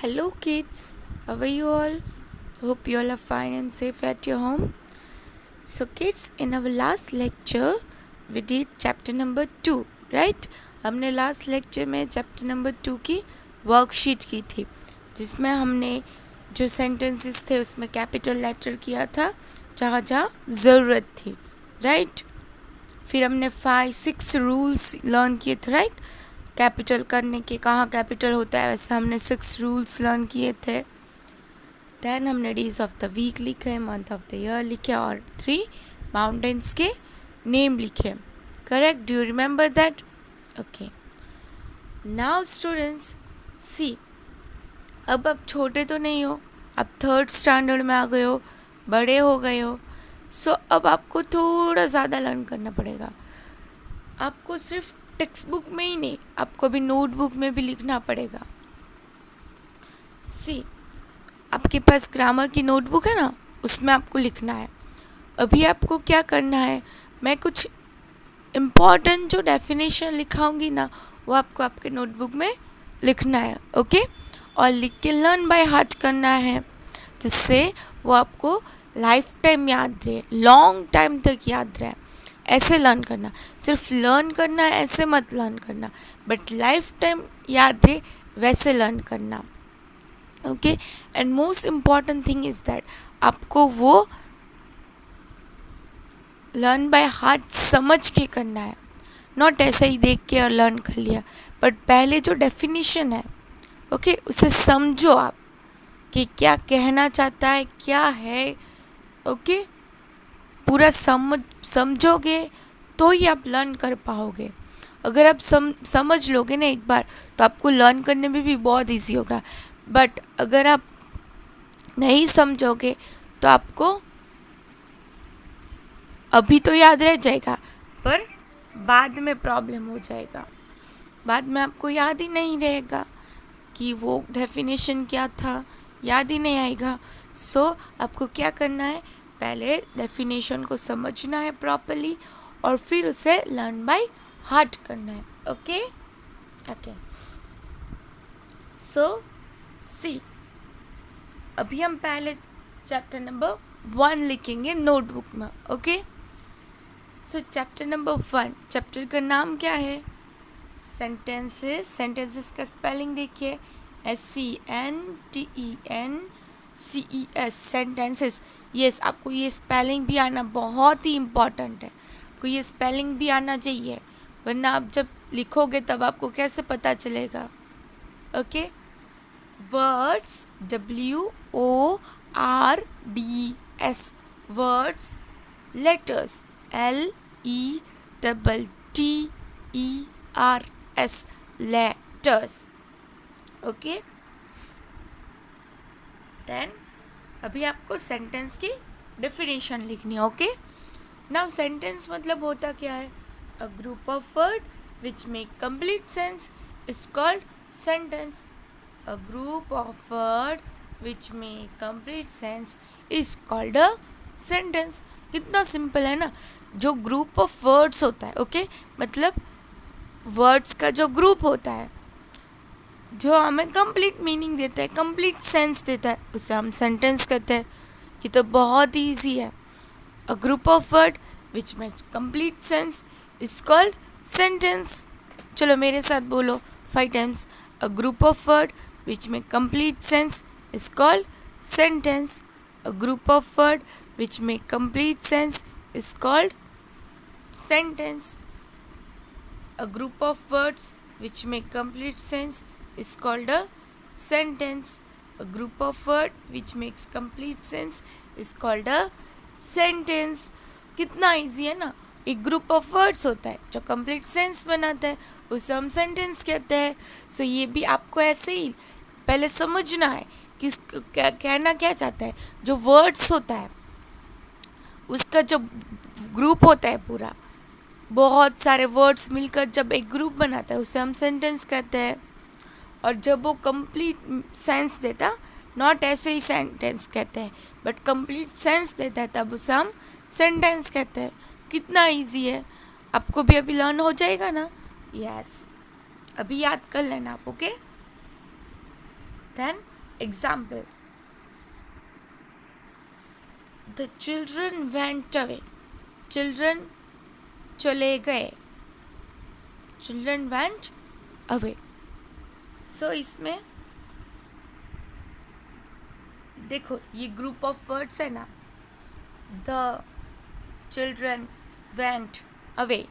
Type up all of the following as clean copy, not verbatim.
Hello kids, how are you all? Hope you all are fine and safe at your home. So kids, in our last lecture, we did chapter number 2, right? हमने last lecture में chapter number 2 की worksheet की थी, जिसमें हमने जो sentences थे उसमें कैपिटल लेटर किया था जहाँ जहाँ ज़रूरत थी, राइट? फिर हमने 5-6 रूल्स लर्न किए थे, राइट? कैपिटल करने के कहाँ कैपिटल होता है वैसे हमने 6 रूल्स लर्न किए थे। देन हमने डेज ऑफ द वीक लिखे, मंथ ऑफ द ईयर लिखे और 3 माउंटेन्स के नेम लिखे। Correct? Do you remember that? Okay, now students see, अब आप छोटे तो नहीं हो, आप 3rd स्टैंडर्ड में आ गए हो, बड़े हो गए हो। सो अब आपको थोड़ा ज़्यादा लर्न करना पड़ेगा। आपको सिर्फ टेक्स्ट बुक में ही नहीं, आपको भी नोटबुक में भी लिखना पड़ेगा। सी, आपके पास ग्रामर की नोटबुक है ना, उसमें आपको लिखना है। अभी आपको क्या करना है, मैं कुछ इम्पॉर्टेंट जो डेफिनेशन लिखाऊंगी ना, वो आपको आपके नोटबुक में लिखना है, ओके? और लिख के लर्न बाय हार्ट करना है, जिससे वो आपको लाइफ टाइम याद रहे, लॉन्ग टाइम तक याद रहे। ऐसे लर्न करना, सिर्फ लर्न करना है ऐसे मत लर्न करना, बट लाइफ टाइम याद रहे वैसे लर्न करना, okay? And most important thing is that आपको वो लर्न बाय हार्ट समझ के करना है, नॉट ऐसे ही देख के और लर्न कर लिया। बट पहले जो डेफिनेशन है, ओके, उसे समझो आप कि क्या कहना चाहता है, क्या है, ओके? पूरा समझोगे तो ही आप लर्न कर पाओगे। अगर आप समझ लोगे ना एक बार, तो आपको लर्न करने में भी बहुत इजी होगा। बट अगर आप नहीं समझोगे तो आपको अभी तो याद रह जाएगा, पर बाद में प्रॉब्लम हो जाएगा। बाद में आपको याद ही नहीं रहेगा कि वो डेफिनेशन क्या था, याद ही नहीं आएगा। सो आपको क्या करना है, पहले डेफिनेशन को समझना है प्रॉपरली और फिर उसे लर्न बाय हार्ट करना है, ओके? ओके, सो सी, अभी हम पहले चैप्टर नंबर 1 लिखेंगे नोटबुक में, ओके? सो चैप्टर नंबर 1, चैप्टर का नाम क्या है? सेंटेंसेस। सेंटेंसेस का स्पेलिंग देखिए, SENTENCES, सेंटेंसेस। यस, आपको ये स्पेलिंग भी आना बहुत ही इम्पॉर्टेंट है, आपको ये स्पेलिंग भी आना चाहिए, वरना आप जब लिखोगे तब आपको कैसे पता चलेगा, okay? Words, WORDS, words, letters, LETTERS, letters, okay? Then अभी आपको सेंटेंस की डेफिनेशन लिखनी है, ओके? नाउ सेंटेंस मतलब होता क्या है? A group of word which make complete sense is called sentence. A group of word which make complete sense is called a sentence. कितना सिंपल है ना? जो ग्रुप ऑफ वर्ड्स होता है, ओके, मतलब वर्ड्स का जो ग्रुप होता है जो हमें कंप्लीट मीनिंग देता है, कंप्लीट सेंस देता है, उसे हम सेंटेंस कहते हैं। ये तो बहुत ही ईजी है। A group of word which make complete sense is called sentence. चलो मेरे साथ बोलो 5 times. A group of word which make complete sense is called sentence. A group of word which make complete sense is called sentence. A group of words which make complete sense is called a sentence. A group of words which makes complete sense is called a sentence. कितना easy है ना? एक group of words होता है जो complete sense बनाता है, उसे हम सेंटेंस कहते हैं। सो ये भी आपको ऐसे ही पहले समझना है कि क्या कहना क्या चाहता है। जो वर्ड्स होता है उसका जो ग्रुप होता है, पूरा बहुत सारे वर्ड्स मिलकर जब एक ग्रुप बनाता है उसे हम सेंटेंस कहते हैं। और जब वो कंप्लीट सेंस देता, नॉट ऐसे ही सेंटेंस कहते हैं, बट कंप्लीट सेंस देता है, तब उसे हम सेंटेंस कहते हैं। कितना इजी है, आपको भी अभी लर्न हो जाएगा ना? यस, अभी याद कर लेना आप, okay? Then example, the children went away, children चले गए, चिल्ड्रन वेंट अवे। सो इसमें देखो ये ग्रुप ऑफ वर्ड्स है ना, the children went away,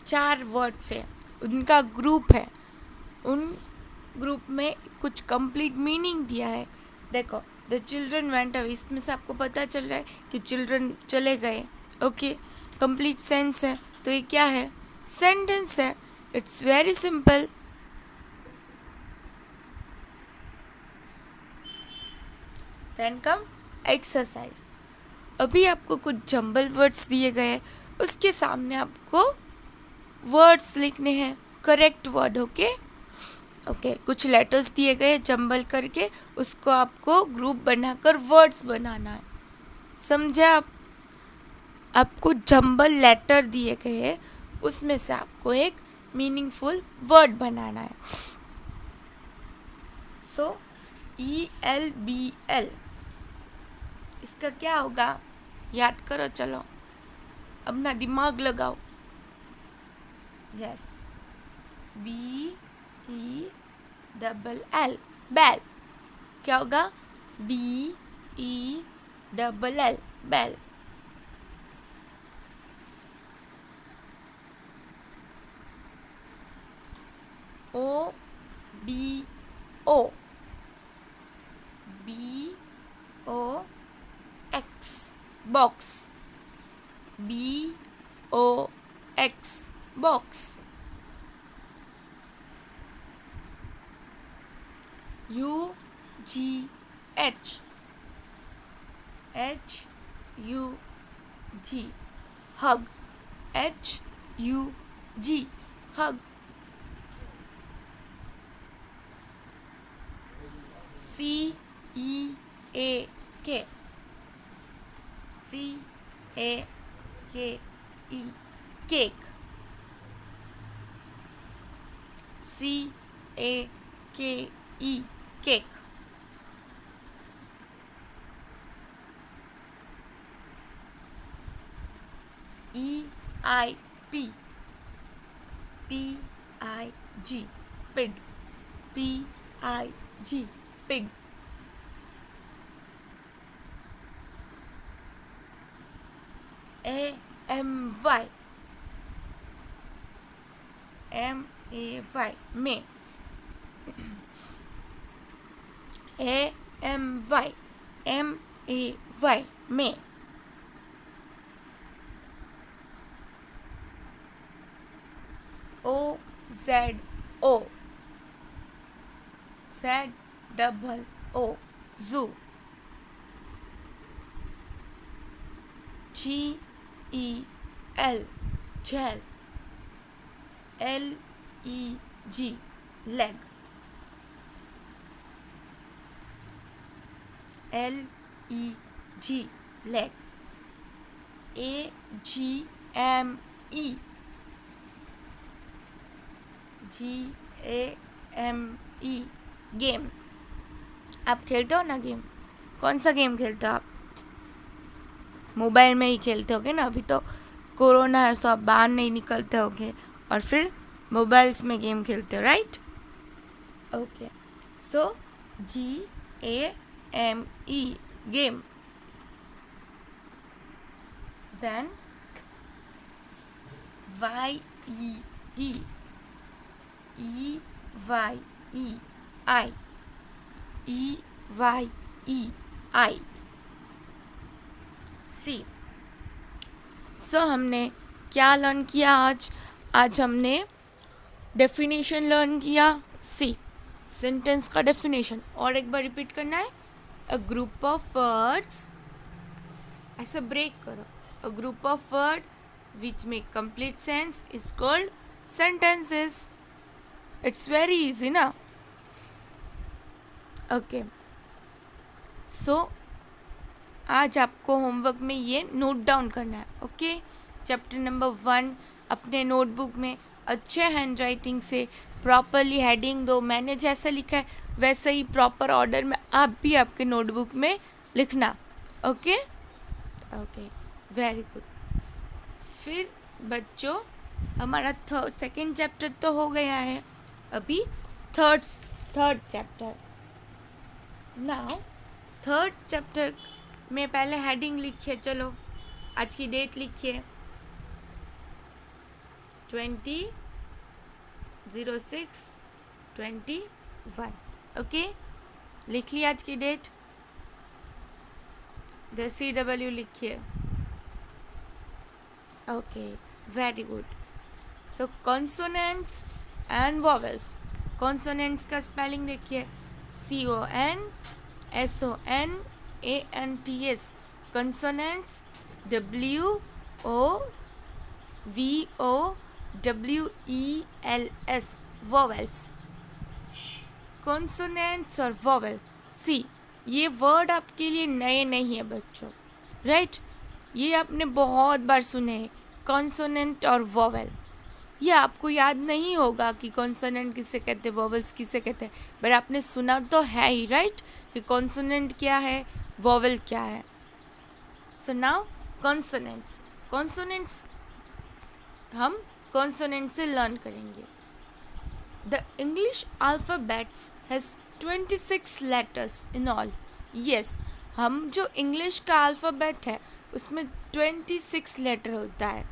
4 words है, उनका ग्रुप है, उन ग्रुप में कुछ कंप्लीट मीनिंग दिया है। देखो द चिल्ड्रन वेंट अवे, इसमें से आपको पता चल रहा है कि चिल्ड्रन चले गए। ओके, कंप्लीट सेंस है, तो ये क्या है? सेंटेंस है। It's very simple. Then come exercise. अभी आपको कुछ जंबल वर्ड्स दिए गए हैं, उसके सामने आपको वर्ड्स लिखने हैं, करेक्ट वर्ड। ओके, कुछ लेटर्स दिए गए जंबल करके, उसको आपको ग्रुप बनाकर वर्ड्स बनाना है। समझा आप? आपको जंबल लेटर दिए गए हैं, उसमें से आपको एक मीनिंगफुल वर्ड बनाना है। सो ELBL, इसका क्या होगा? याद करो, चलो अपना दिमाग लगाओ। यस, BELL, बैल। क्या होगा? BELL, बैल। OBO, BOX, box. BOX, box. UGH, HUG, hug, HUG, hug। CEAK, CAKE, cake. CAKE, cake. EIP, PIG, pig, PIG, pig। AMY, MAY, may। AMY, MAY, may। OZO, ZOO, zoo। GEL, gel। LEG, leg। LEG, leg। AGME, GAME, game. आप खेलते हो ना game? कौन सा game खेलते हो आप? Mobile में ही खेलते होगे ना, अभी तो कोरोना है तो आप बाहर नहीं निकलते होगे और फिर मोबाइल्स में गेम खेलते हो, right? Okay, so GAME, game. Then YEE, EYEI, EYEI, see. So हमने क्या लर्न किया आज? आज हमने डेफिनेशन लर्न किया, सी, सेंटेंस का डेफिनेशन। और एक बार रिपीट करना है, अ ग्रुप ऑफ वर्ड्स, ऐसे ब्रेक करो, a group of word which make complete sense is called sentences. It's very easy ना? ओके, सो आज आपको होमवर्क में ये नोट डाउन करना है। ओके, चैप्टर नंबर 1 अपने नोटबुक में अच्छे हैंड राइटिंग से प्रॉपरली हेडिंग दो। मैंने जैसा लिखा है वैसे ही प्रॉपर ऑर्डर में आप भी आपके नोटबुक में लिखना। Okay okay, very good. फिर बच्चों हमारा सेकेंड चैप्टर तो हो गया है, अभी third chapter. Now third chapter में पहले हेडिंग लिखिए। चलो आज की डेट लिखिए 20/06/21। ओके, लिख लिया आज की डेट। CW लिखिए। Okay, very good. So consonants and vowels. Consonants का स्पेलिंग देखिए CONSONANTS। Consonants WOVOWELS। Vowels. Consonants और वॉवेल। सी, ये वर्ड आपके लिए नए नहीं है बच्चों, राइट? ये आपने बहुत बार सुने हैं, कॉन्सोनेंट और वॉवेल। ये आपको याद नहीं होगा कि कॉन्सोनेंट किसे कहते हैं, वॉवेल्स किसे कहते हैं, बट आपने सुना तो है ही, राइट? कि कॉन्सोनेंट क्या है, वॉवेल क्या है। So now consonants. कॉन्सोनेंट्स हम कॉन्सोनेंट से लर्न करेंगे। The English alphabets has 26 letters in all. Yes, हम जो इंग्लिश का अल्फ़ाबेट है उसमें 26 लेटर होता है।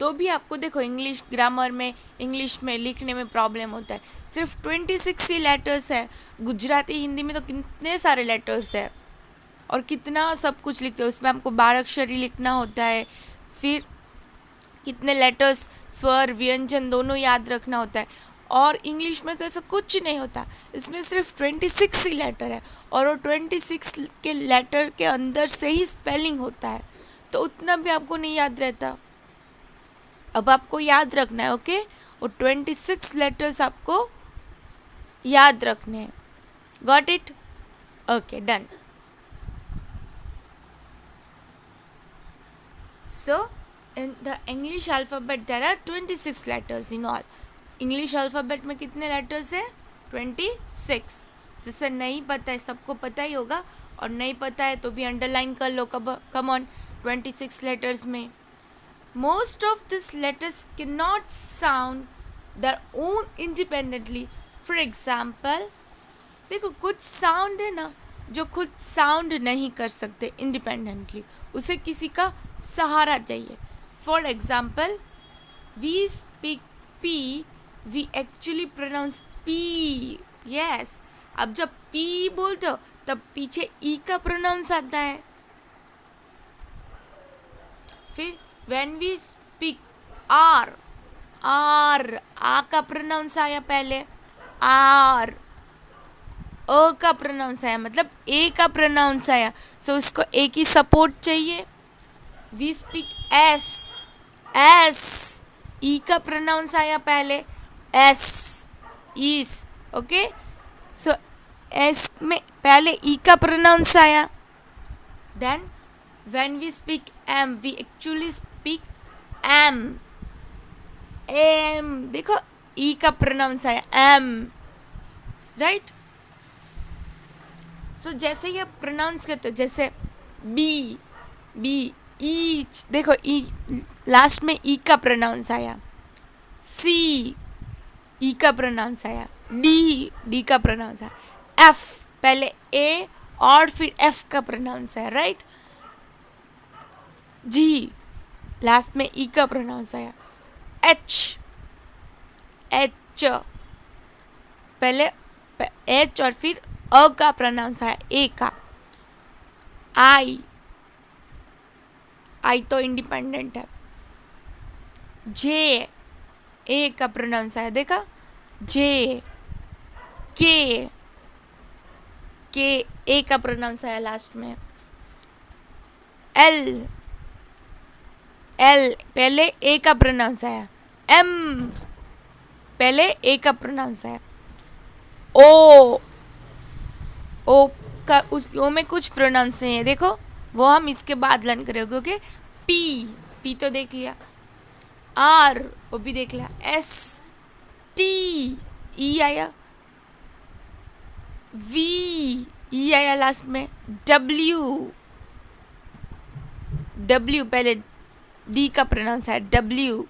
तो भी आपको देखो इंग्लिश ग्रामर में, इंग्लिश में लिखने में प्रॉब्लम होता है। सिर्फ 26 ही लेटर्स है। गुजराती हिंदी में तो कितने सारे लेटर्स है और कितना सब कुछ लिखते हैं। उसमें हमको 12 अक्षरी लिखना होता है, फिर कितने लेटर्स, स्वर, व्यंजन दोनों याद रखना होता है। और इंग्लिश में तो ऐसा कुछ नहीं होता, इसमें सिर्फ 26 ही लेटर है और वो 26 के लेटर के अंदर से ही स्पेलिंग होता है, तो उतना भी आपको नहीं याद रहता। अब आपको याद रखना है, ओके? वो 26 लेटर्स आपको याद रखने हैं। Got it? Okay, done. So in the English alphabet there are 26 letters in all. English alphabet में कितने लेटर्स है? 26। जिसे नहीं पता है, सबको पता ही होगा, और नहीं पता है तो भी अंडरलाइन कर लो। कम ऑन, 26 लेटर्स में most of this letters can not sound their own independently. For example, देखो कुछ साउंड है ना जो खुद साउंड नहीं कर सकते इंडिपेंडेंटली, उसे किसी का सहारा चाहिए। For example, we speak P, we actually pronounce P. Yes, अब जब पी बोलते हो तब पीछे ई का प्रोनाउंस आता है। फिर when we speak R, R, आ का प्रोनाउंस आया पहले, आर। अ का प्रोनाउंस आया, मतलब ए का प्रोनाउंस आया, सो इसको ए की सपोर्ट चाहिए। We speak S, S, E का प्रोनाउंस आया पहले, S, es. Okay, so S में पहले ई का प्रोनाउंस आया। Then when we speak M, we actually speak M, M. देखो ई का प्रोनाउंस आया, एम, राइट? सो जैसे ही आप प्रोनाउंस करते हो, जैसे बी, बी, ईच, देखो ई लास्ट में ई का प्रोनाउंस आया। सी, ई का प्रोनाउंस आया। डी, डी का प्रोनाउंस आया। एफ, पहले ए और फिर एफ का प्रोनाउंस आया, राइट? जी, लास्ट में ई का प्रोनाउंस आया। एच, एच, पहले एच और फिर अ का प्रोनाउंस आया, ए का। आई, आई तो इंडिपेंडेंट है। जे, ए का प्रोनाउंस आया, देखा? जे। के, के, ए का प्रोनाउंस आया लास्ट में। एल, एल, पहले ए का प्रोनाउंस आया। एम, पहले ए का प्रोनाउंस आया। ओ, ओ का उस ओ में कुछ प्रोनाउंस नहीं है, देखो वो हम इसके बाद लर्न करेंगे। ओके, पी, पी तो देख लिया। आर वो भी देख लिया, एस टी ई आया, वी ई आया लास्ट में, डब्ल्यू डब्ल्यू पहले डी का प्रोनाउंस है डब्ल्यू,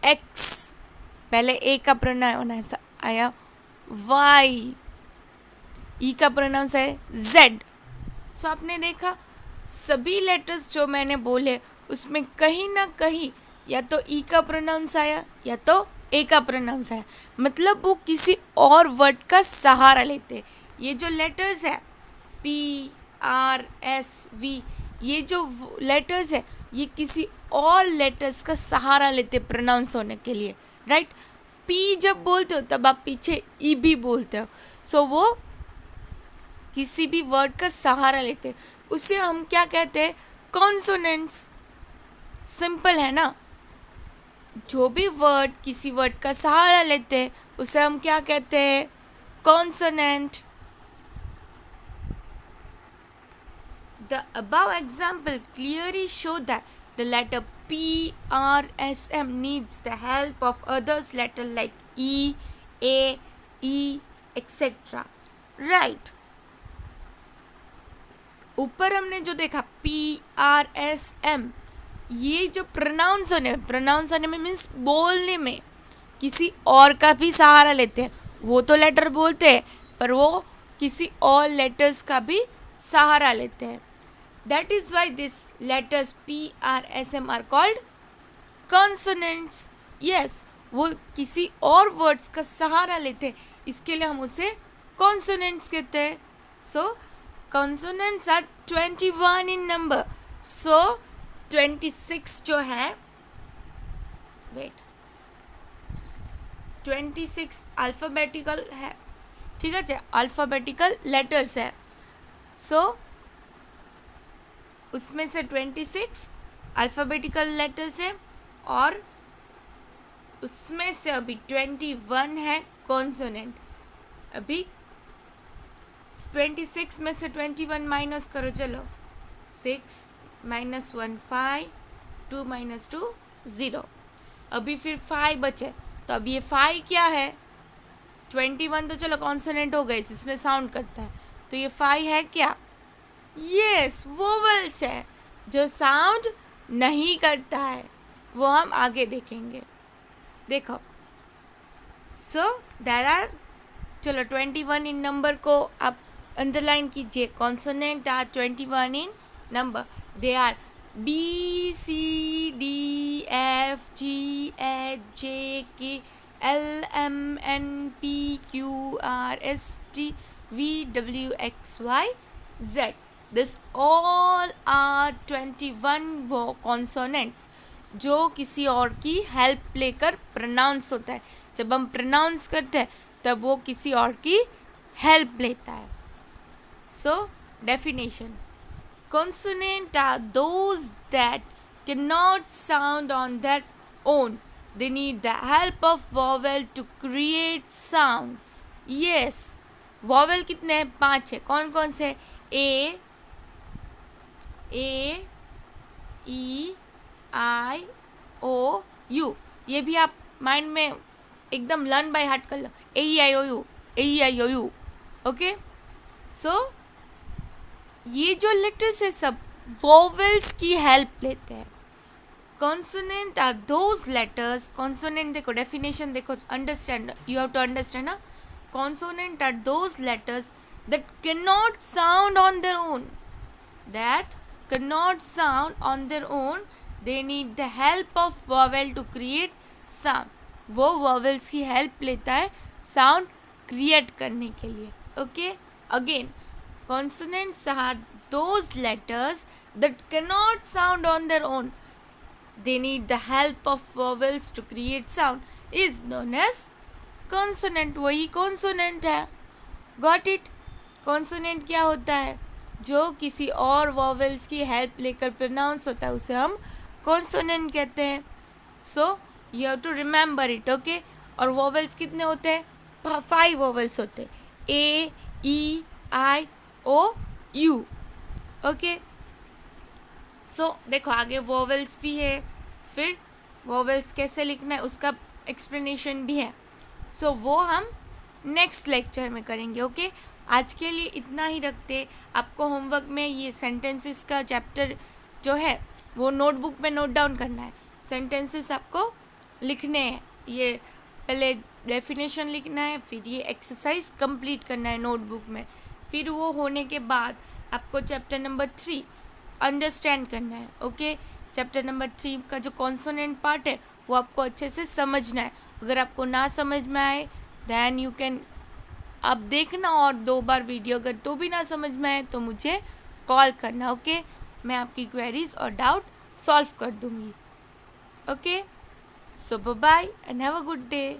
एक्स पहले ए का प्रोनाउंस आया, वाई ई का प्रोनाउंस है जेड। सो आपने देखा सभी लेटर्स जो मैंने बोले उसमें कहीं ना कहीं या तो ई का प्रोनाउंस आया या तो ए का प्रोनाउंस आया, मतलब वो किसी और वर्ड का सहारा लेते। ये जो लेटर्स है पी आर एस वी, ये जो लेटर्स है ये किसी और लेटर्स का सहारा लेते प्रोनाउंस होने के लिए, राइट। पी जब बोलते हो तब आप पीछे ई भी बोलते हो, सो वो किसी भी वर्ड का सहारा लेते, उसे हम क्या कहते हैं, कॉन्सोनेंट्स। सिंपल है ना, जो भी वर्ड किसी वर्ड का सहारा लेते हैं उसे हम क्या कहते हैं, consonant. The above example clearly show that the letter P, R, S, M needs the help of others letter like E, A, E, etc. Right. ऊपर हमने जो देखा P, R, S, M, ये जो प्रोनाउंस होने में मीन्स बोलने में किसी और का भी सहारा लेते हैं। वो तो लेटर बोलते हैं पर वो किसी और लेटर्स का भी सहारा लेते हैं। That is why these letters P, R, S, M are called consonants. Yes, वो किसी और वर्ड्स का सहारा लेते हैं, इसके लिए हम उसे consonants कहते हैं। So consonants are 21 in number. So 26 जो है, wait, 26 अल्फ़ाबेटिकल है, ठीक है, अल्फ़ाबेटिकल लेटर्स है। सो उसमें से 26 अल्फ़ाबेटिकल लेटर्स है और उसमें से अभी 21 है कॉन्सोनेंट। अभी 26 में से 21 माइनस करो, चलो 6 माइनस 1 5, 2 माइनस 2 0, अभी फिर 5 बचे, तो अब ये 5 क्या है, 21 तो चलो कॉन्सोनेंट हो गए जिसमें साउंड करता है, तो ये 5 है क्या, यस वोवेल्स है जो साउंड नहीं करता है, वो हम आगे देखेंगे। देखो सो देयर आर, चलो 21 इन नंबर को आप अंडरलाइन कीजिए, consonant are 21 in number, they are B C D F G H J K L M N P Q R S T V W X Y Z. This all are 21 वो consonants जो किसी और की help लेकर pronounce होता है। जब हम प्रोनाउंस करते हैं तब वो किसी और की हेल्प लेता है। So definition, consonant are those that cannot sound on their own. They need the help of vowel to create sound. Yes, vowel कितने हैं, 5 है। कौन कौन से, ए ई आई ओ यू, ये भी आप माइंड में एकदम लर्न बाय हार्ट कर लो, A E I O U, A E I O U, okay. So ये जो लेटर्स है सब वोवेल्स की हेल्प लेते हैं। Consonant are those letters, consonant देखो डेफिनेशन देखो, understand, you have to understand ना। Consonant are those letters that can not sound on their own, that cannot sound on their own, they need the help of vowel to create sound. वो vowels की help लेता है sound create करने के लिए, okay. Again, consonants are those letters that cannot sound on their own, they need the help of vowels to create sound, is known as consonant. वही consonant है, got it. consonant क्या होता है, जो किसी और वॉवेल्स की हेल्प लेकर प्रोनाउंस होता है उसे हम कॉन्सोनेंट कहते हैं। So you have to remember it, okay. और वॉवेल्स कितने होते हैं, 5 वॉवेल्स होते हैं, ए E I O U, okay. देखो आगे वोवेल्स भी है, फिर वोवेल्स कैसे लिखना है उसका एक्सप्लेनेशन भी है। वो हम नेक्स्ट लेक्चर में करेंगे। ओके, आज के लिए इतना ही रखते। आपको होमवर्क में ये सेंटेंसेस का चैप्टर जो है वो नोटबुक में नोट डाउन करना है। सेंटेंसेस आपको लिखने हैं, ये पहले डेफिनेशन लिखना है, फिर ये एक्सरसाइज कंप्लीट करना है नोटबुक में। फिर वो होने के बाद आपको चैप्टर नंबर 3 अंडरस्टैंड करना है। ओके, चैप्टर नंबर 3 का जो कॉन्सोनेंट पार्ट है वो आपको अच्छे से समझना है। अगर आपको ना समझ में आए दैन यू कैन आप देखना और 2 बार वीडियो। अगर तो भी ना समझ में आए तो मुझे कॉल करना। ओके, मैं आपकी क्वेरीज और डाउट सॉल्व कर दूँगी। Okay, so bye and have a good day.